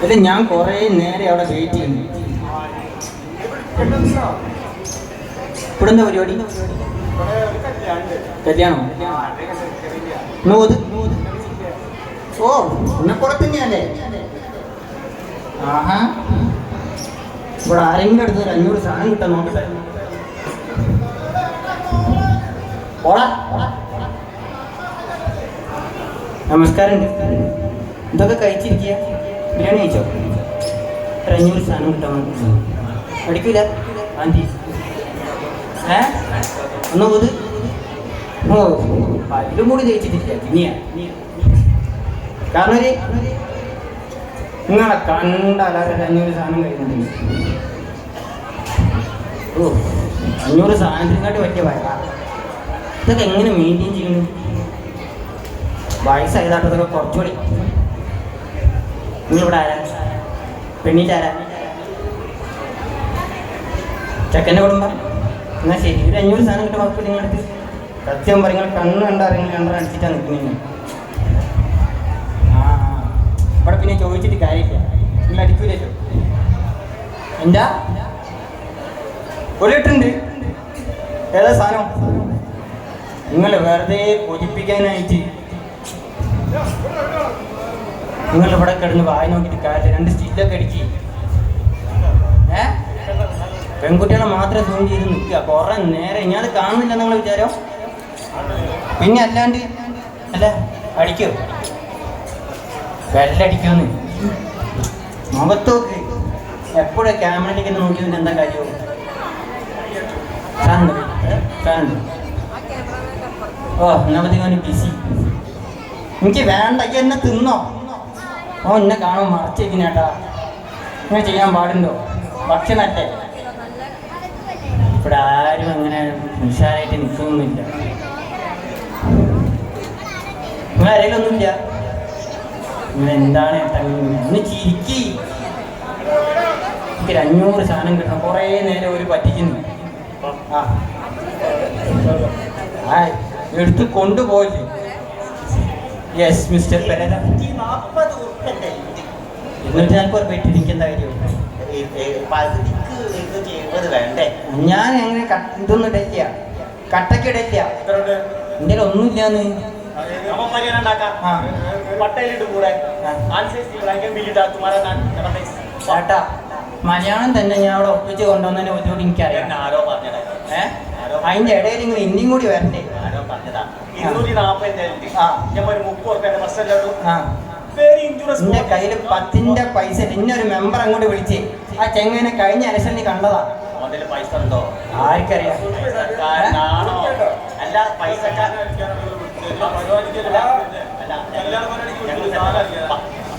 ഇത് ഞാൻ കുറേ നേരെ അവിടെ വെയിറ്റ് ചെയ്യുന്നു. ഇവിടെ എന്താ പരിപാടി? കല്യാണോ? ഓ എന്നെ പുറത്തന്നെയല്ലേ? ആഹാ, ഇവിടെ ആരെങ്കിലും അടുത്ത് ഒരു 500 സാധനം കിട്ടാൻ നോക്കട്ടെ. ഓടാ, നമസ്കാരം. ഇതൊക്കെ കഴിച്ചിരിക്കുക. ബിരിയാണി കഴിച്ചോ? ഒരു 500 സാധനം കിട്ടാൻ നോക്കി. അടിക്കില്ല ആൻറ്റി. ഒന്ന് പോത്. ഓ പല്ലും കൂടി തേച്ചിട്ടില്ല. ഇനിയാ കാരണം നിങ്ങളെ കണ്ടാലും 500 സാധനം കഴിക്കുന്നുണ്ട്. ഓ 500 സാധനത്തിനെക്കാട്ടി പറ്റിയ വയറാ. ഇതൊക്കെ എങ്ങനെ മെയിൻറ്റെയിൻ ചെയ്യുന്നു? വയസ്സായതാട്ടതൊക്കെ കുറച്ചുകൂടി. നിങ്ങളിവിടെ ആരാ? പെണ്ണീറ്റാരാ? ചെക്കൻ്റെ കുടുംബം? എന്നാൽ ശരി, ഒരു 500 സാധനം കിട്ടും. വകുപ്പ് നിങ്ങളടുത്ത് സത്യം പറയുക, കണ്ണ് കണ്ടാരെങ്കിലും കണ്ടർ അടിച്ചിട്ടാണ് നിൽക്കുന്നത്. ആ ഇവിടെ പിന്നെ ചോദിച്ചിട്ട് കാര്യമില്ല. നിങ്ങൾ അടിക്കൂലല്ലോ. എന്താ ഒരിട്ടുണ്ട്? ഏതാ സാധനം? നിങ്ങൾ വെറുതെ കൊതിപ്പിക്കാനായിട്ട് നിങ്ങൾ ഇവിടെ കിടന്ന് വായി നോക്കിയിട്ട് കാര്യമില്ല. 2 സ്റ്റില്ലൊക്കെ അടിച്ച് പെൺകുട്ടികളെ മാത്രം സൂം ചെയ്ത് നിൽക്കുക കുറേ നേരം. ഇനി അത് കാണുന്നില്ല നിങ്ങൾ വിചാരം? പിന്നെ അല്ലാണ്ട് അല്ല അടിക്കോ? വെല്ലടിക്കുമെന്ന് മുഖത്തോക്ക് എപ്പോഴും ക്യാമറയിലേക്ക് നോക്കിയതിന് എന്താ കാര്യവും? ഓ എന്നാമതി ബിസി. എനിക്ക് വേണ്ട, എന്നെ തിന്നോ? ഓ എന്നെ കാണും മറച്ചേക്കിനേട്ടാ. ഇങ്ങനെ ചെയ്യാൻ പാടുണ്ടോ? ഭക്ഷണല്ലേ. ഇവിടെ ആരും അങ്ങനെ നിശാരായിട്ട് നിൽക്കുന്നൊന്നുമില്ല. നിങ്ങൾ അറിയലൊന്നുമില്ല. നിങ്ങൾ എന്താണ് ഏട്ടാ ഒന്ന് ചിരിക്കി. എനിക്ക് 500 സാധനം കിട്ടണം. കുറേ നേരം ഒരു പറ്റിക്കുന്നു. ആ എടുത്ത് കൊണ്ടുപോയില്ലേ? Yes mister Pereira. 240 രൂപ ഇട്ടിരിക്കുന്ന കാര്യം. ഞാൻ എങ്ങനെ ഇതൊന്നും ഇടയ്ക്ക, കട്ടയ്ക്ക് ഇടയ്ക്ക. എൻ്റെ ഒന്നുമില്ലാന്ന്. ചേട്ടാ മലയാളം തന്നെ ഞാൻ അവിടെ ഒപ്പിച്ച് കൊണ്ടുവന്നതിനെ ബുദ്ധിമുട്ട് എനിക്കറിയാം. അതിന്റെ ഇടയിൽ നിങ്ങൾ ഹിന്ദിയും കൂടി വരണ്ടേ? എന്റെ കയ്യിൽ 10ന്റെ പൈസ. ഇന്നൊരു മെമ്പർ അങ്ങോട്ട് വിളിച്ച് ആ ചെങ്ങനെ കഴിഞ്ഞ ഇലക്ഷനിൽ കണ്ടതാ. ആർക്കറിയാം?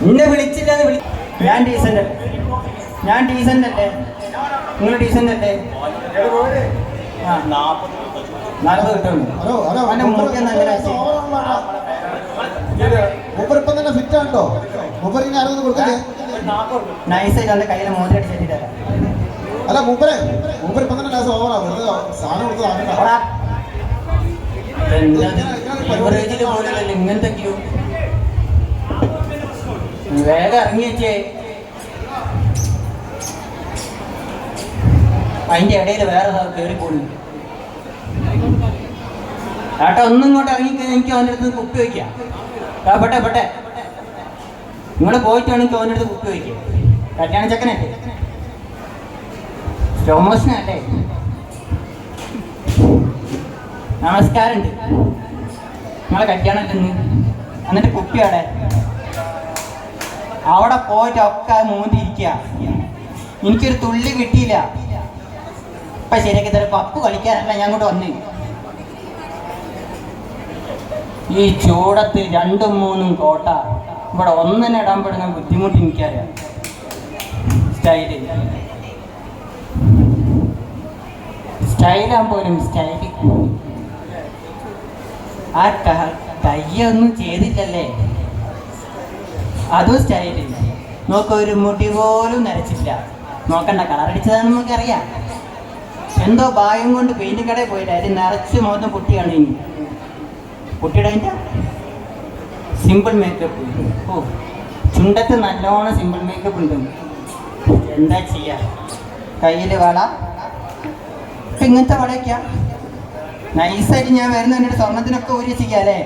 എന്നെ വിളിച്ചില്ലെന്ന് വിളി. ഞാൻ ഡീസന്റ് അല്ലേ? നിങ്ങൾ ഡീസന്റ് അല്ലേ? 40 കിട്ടുന്നു. നൈസായിട്ട് അവന്റെ കയ്യിലെ മോതിരം അടിച്ചിട്ട് അല്ല മൂപ്പരെ ഇപ്പൊ തന്നെ സാധനം കൊടുത്തതാണ്. ഇങ്ങനത്തെ വേഗം ഇറങ്ങി വെച്ചേ. അതിന്റെ ഇടയിൽ വേറെ കയറി പോകുന്നു. ഏട്ടാ ഒന്നും ഇങ്ങോട്ട് ഇറങ്ങിക്കഴിഞ്ഞാൽ എനിക്ക് അവൻ്റെ അടുത്ത് കുപ്പി വയ്ക്കാം. പെട്ടെ നിങ്ങൾ പോയിട്ട് വേണമെങ്കിൽ അവൻ്റെ അടുത്ത് കുപ്പി വയ്ക്കുക. കല്യാണ ചക്കനല്ലേ? പ്രൊമോഷനല്ലേ? നമസ്കാരമുണ്ട്. നിങ്ങളെ കല്യാണം ഇല്ലെന്ന്. എന്നിട്ട് കുപ്പി അവിടെ പോയിട്ട് ഒക്കെ മൂന്നിരിക്കുക. എനിക്കൊരു തുള്ളി കിട്ടിയില്ല. ഇപ്പൊ ശരിയാക്കി തരാം. പപ്പ് കളിക്കാനല്ല ഞാൻ അങ്ങോട്ട് വന്നേ. ഈ ചൂടത്ത് 2ഉം 3ഉം കോട്ട ഇവിടെ ഒന്നിനെ ഇടാൻ പെടുന്ന ബുദ്ധിമുട്ട് എനിക്കറിയാം. സ്റ്റൈലാകുമ്പോലും സ്റ്റൈല്. ആ കയ്യൊന്നും ചെയ്തില്ലല്ലേ? അതും സ്റ്റൈല്. നോക്കൊരു മുടി പോലും നരച്ചില്ല. നോക്കണ്ട, കളറടിച്ചതാണെന്ന് നമുക്കറിയാം. എന്തോ ഭാഗ്യം കൊണ്ട് പെയിന്റ് കടയിൽ പോയില്ല. അതിൽ നിറച്ച് മുഖത്തും കുട്ടിയാണ്. ഇനി കുട്ടിയുടെ അതിൻ്റെ സിമ്പിൾ മേക്കപ്പ്. ഓ ചുണ്ടത്ത് നല്ലോണം സിമ്പിൾ മേക്കപ്പ് ഉണ്ട്. എന്താ ചെയ്യാ, കയ്യിൽ വള ഇപ്പം ഇങ്ങനത്തെ വളയൊക്കെയാ നൈസായിട്ട് ഞാൻ വരുന്ന എൻ്റെ സ്വർണത്തിനൊക്കെ ഊരി ചെയ്യാല്ലേ.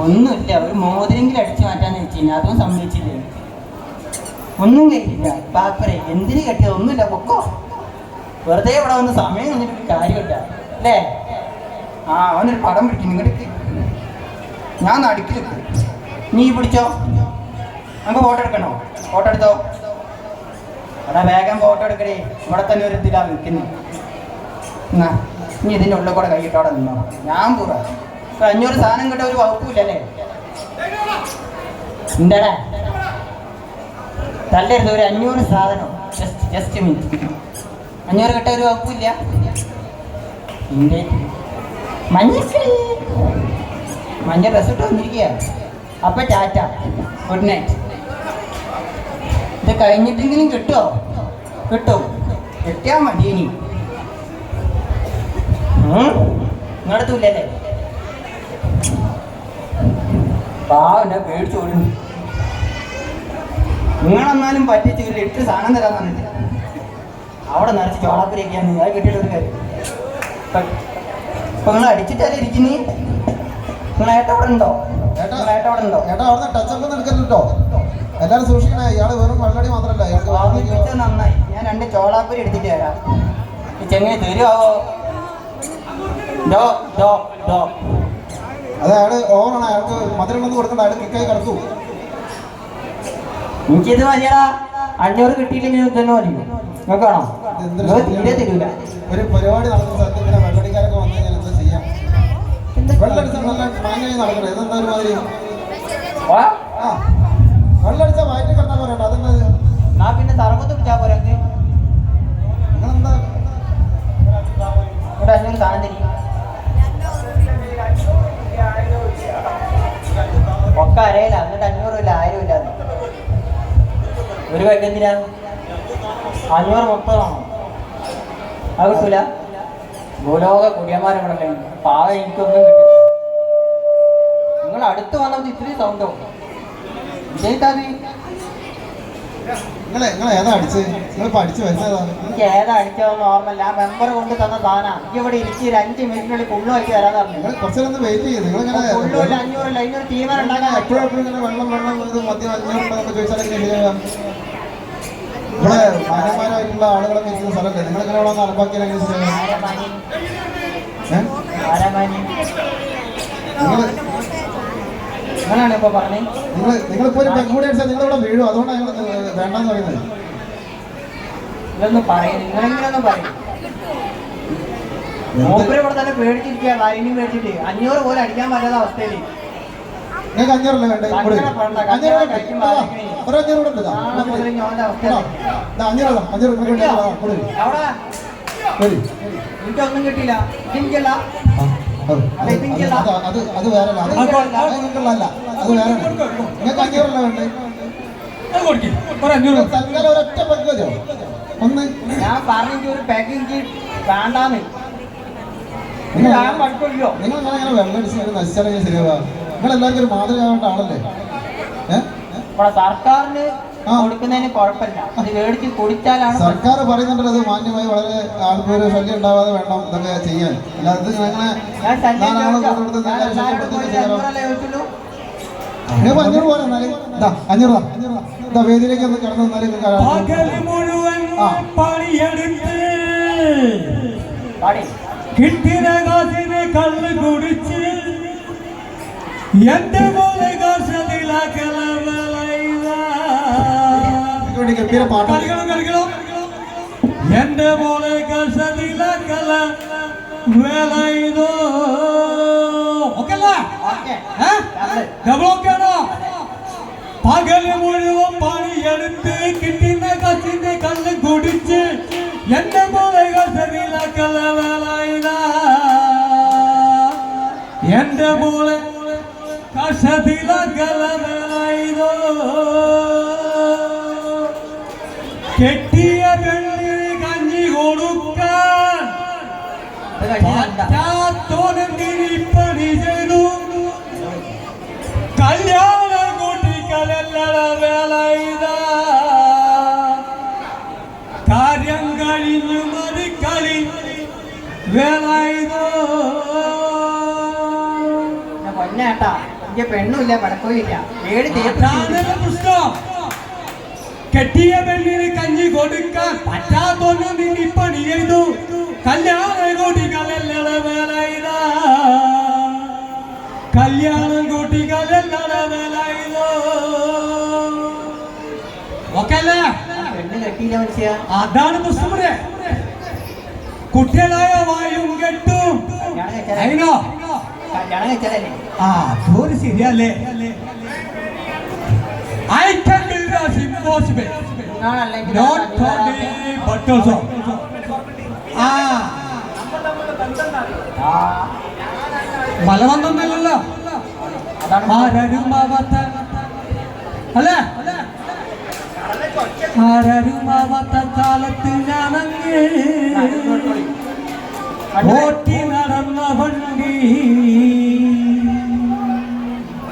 ഒന്നുമില്ല, ഒരു മോതിരെങ്കിലും അടിച്ചു മാറ്റാന്ന് വെച്ച് കഴിഞ്ഞാൽ അതും സമ്മതിച്ചില്ലേ. ഒന്നും കഴിക്കില്ല പാപ്പരെ, എന്തിനു കെട്ടിയത് ഒന്നുമില്ല, പൊക്കോ. വെറുതെ ഇവിടെ വന്ന് സമയം കഴിഞ്ഞിട്ട് കാര്യമില്ല അല്ലേ. ആ അവനൊരു പടം പിടിക്കും, നിങ്ങളുടെ ഞാൻ നടുക്കിൽ നിൽക്കും, നീ പിടിച്ചോ. നമുക്ക് ഫോട്ടോ എടുക്കണോ? ഫോട്ടോ എടുത്തോ. അവിടെ വേഗം ഫോട്ടോ എടുക്കണേ, ഇവിടെ തന്നെ ഒരു ഇതിലാണ് നിൽക്കുന്നത്. എന്നാ നീ ഇതിൻ്റെ ഉള്ളിൽ കൂടെ കൈയിട്ടോടെ നിന്നോ, ഞാൻ പോവാ. 500 സാധനം കിട്ടാൻ ഒരു വകുപ്പില്ലല്ലേ. എന്താടാ തല്ലരുത്, ഒരു 500 സാധനം ജസ്റ്റ് മിനിറ്റ്. 500 കിട്ടാൻ ഒരു വകുപ്പില്ല. എൻ്റെ മഞ്ഞ ഡ്രസ് ഇട്ട് വന്നിരിക്കുക. അപ്പൊ ടാറ്റ, ഗുഡ് നൈറ്റ്. ഇത് കഴിഞ്ഞിട്ടെങ്കിലും കിട്ടുമോ? കിട്ടും, കിട്ടിയാൽ മതി. ഇനി നിങ്ങളടുത്തില്ലല്ലേ. പാവന്നെ പേടിച്ചു ഓടുന്നു. നിങ്ങളെന്നാലും പറ്റിച്ച് ഒരു 8 സാധനം തരാൻ പറഞ്ഞിട്ട് അവിടെ നിറച്ച് ചോളാപ്പുരയൊക്കെയാണ്. അത് കിട്ടിയിട്ടൊരു കാര്യം. ഇപ്പൊ നിങ്ങൾ അടിച്ചിട്ടല്ലേ ഇരിക്കുന്നേ. നിങ്ങൾ ഏട്ട അവിടെ ഉണ്ടോ? ഏട്ടാ അവിടെ ഉണ്ടോ? ഏട്ടാ അവിടെ ടച്ചപ്പ് എടുക്കല്ലോ. എല്ലാരും സൂക്ഷിക്കണേ, ഇയാള് വെറും വെള്ളടി മാത്രല്ല. നന്നായി, ഞാൻ 2 ചോളാപ്പുരി എടുത്തിട്ട് വരാം. ഈ ചെങ്ങനെ തരുമോ? അത് അയാള് ഓവറാണ്, അയാൾക്ക് മധുരമൊന്നും കൊടുക്കണ്ട, അയാൾ കിക്കായി കിടക്കൂ. എനിക്കിത് മതിയടാ. 500 കിട്ടിയില്ലെങ്കിൽ തന്നെ മതി. നോക്കണോ? തീരെ തരൂല. ഒരു പരിപാടി നടക്കുന്ന സ്ഥലത്ത് ഇങ്ങനെ വെള്ളടിക്കാരൊക്കെ വന്നു കഴിഞ്ഞാൽ എന്താ ചെയ്യാം? വെള്ളടിച്ചാൽ നല്ല മാങ്ങയായി നടക്കണേ. ഇതെന്താ ഒരു മാതിരി? ആ വെള്ളടിച്ചാൽ വയറ്റി കിടന്നാൽ പറയണ്ട. അതെന്താ? ഞാൻ പിന്നെ തറമ്പത്ത് പിടിച്ചാൽ പോരെ. നിങ്ങളെന്താ ഇവിടെ 500 സാധനം തരി. ഒക്കെ അറിയില്ല, എന്നിട്ട് 500 ഇല്ല, 1000 ഇല്ല. ഒരു പേക്ക് എന്തിനാ 500 മൊത്തമാണോ? അത് കിട്ടൂല. ഭൂലോക കുടിയന്മാരിവിടെ പാവ, എനിക്കൊന്നും കിട്ടില്ല. നിങ്ങൾ അടുത്ത് വന്നത് ഇത്രയും സൗണ്ടോ? നിങ്ങൾ ഏതാ അടിച്ച്? നിങ്ങൾ പഠിച്ചു വരുന്നതാണ്. എനിക്ക് ഏതാ അടിച്ചതെന്ന് ഓർമ്മല്ല. ആ മെമ്പർ കൊണ്ട് തന്ന സാധനം എനിക്ക് ഇവിടെ ഇരിച്ച് 5 മിനിറ്റിനുള്ളിൽ ഫുള്ള് ആക്കി വരാന്ന് പറഞ്ഞു. കുറച്ചൊന്ന് വെയിറ്റ് ചെയ്യും. നിങ്ങൾ ഇങ്ങനെ 500 തീരുമാനം ഉണ്ടാക്കാൻ എപ്പോഴും ഇങ്ങനെ വെള്ളം ഇത് മദ്യം 500 ചോദിച്ചാൽ ശരിയാകാം. ഇവിടെ മാന്യന്മാരായിട്ടുള്ള ആളുകളൊക്കെ ഇരിക്കുന്ന സ്ഥലമല്ലേ, നിങ്ങൾ ഇങ്ങനെ ഇവിടെ നടപ്പാക്കിയാൽ എങ്ങനെ ശരിയാകാം? അങ്ങനെയാണ് ഇപ്പൊ പറഞ്ഞേ. നിങ്ങളിപ്പോ ഒരു പെൺകൂടി അടിച്ചാൽ നിങ്ങളിവിടെ വീഴും. അതുകൊണ്ടാണ് ഞങ്ങൾ വേണ്ടെന്ന് പറയുന്നത്. ഇതൊന്നും പറയും, നിങ്ങളെങ്ങനെയൊന്നും പറയും. മൂപ്പര് ഇവിടെ തന്നെ പേടിച്ചിരിക്കുക, കാര്യങ്ങളും പേടിച്ചിട്ട് 500 പോലും അടിക്കാൻ പറ്റാത്ത അവസ്ഥയില്. നിങ്ങൾക്ക് 500 വേണ്ടേ? 500 കൂടെ ഉണ്ട്. എനിക്കൊന്നും കിട്ടിയില്ല. എനിക്കല്ല അത് വേറെ നിങ്ങൾക്ക് വേറെ. നിങ്ങൾക്ക് 500 വേണ്ടേ? തൽക്കാലം ഒരൊറ്റ പെഗ് മതിയോ? ഒന്ന് ഞാൻ പറഞ്ഞു ഒരു പാക്കേജ് വേണ്ടാന്ന്. നിങ്ങൾ അങ്ങനെ വെള്ളം അടിച്ച് നശിച്ചാലെങ്കിൽ ശരിയാവാ. നിങ്ങൾ എല്ലാവർക്കും ഒരു മാതൃകയാവേണ്ട ആളല്ലേ. സർക്കാരിന് കൊടുക്കുന്നതിന് കുഴപ്പമില്ല, അത് മേടിച്ച് കുടിച്ചാലാണ്. സർക്കാർ പറയുന്നുണ്ടല്ലോ അത് മാന്യമായി വളരെ ആൾക്കൊരു ശല്യം ഉണ്ടാവാതെ വേണം ഇതൊക്കെ ചെയ്യാൻ. അല്ലാതെ അങ്ങനെ 500 പോലെ എന്നാലും 500 വേദിയിലേക്ക് ഒന്ന് കടന്നു വന്നാലും കിട്ടിയ കാശിനെ കള്ള് കുടിച്ച് എന്റെ പോലെ കളിക്കണം. എന്റെ പോലെ കർഷതിലാക്കല വേല ഇതോ പകല് മുഴുവൻ പണിയെടുത്ത് കിട്ടുന്ന കച്ചിന്റെ കല്ല് കുടിച്ച് എന്റെ പോലെ കർഷതിലാക്കല വേല ഇതാ. എന്റെ പോലെ കർഷതിലാക്കല വേല ഇതോ. കെട്ടിയ പെണ്ണിന് കഞ്ഞി കൊടുക്കാൻ പറ്റാത്തോനെന്തിന് പണി ചെയ്തു. വേണ്ട, എനിക്ക് പെണ്ണുമില്ല പടക്കവും ഇല്ല. ഏഴ് അതാണ് പ്രശ്നം. കെട്ടിയ പെണ്ണിന് കഞ്ഞി കൊടുക്കാൻ പറ്റാത്തൊന്നും നിന്നി പണി ചെയ്തു. കല്യാണം കൂട്ടികളെല്ലട വേല ഇതാ, കല്യാണം കൂട്ടികളെല്ലട വേല ഇതോ. ഓക്കെ അല്ലേ? പെണ്ണ് കെട്ടിയില്ല മനുഷ്യ. അതാണ് പ്രശ്നം. കുട്ടികളായ വായും കെട്ടും. അതിനോ കല്യാണം കഴിച്ചാലല്ലേ? ആ ജോലി ശരിയല്ലേ? I can do this impossible. Not only but also. മലവന്നൊന്നല്ലോ. ആരരുമാവാത്ത അല്ലേ? ആരരുമാവാത്ത കാലത്ത് ഞാനങ്ങേ ഓട്ടി നടന്ന വണ്ടി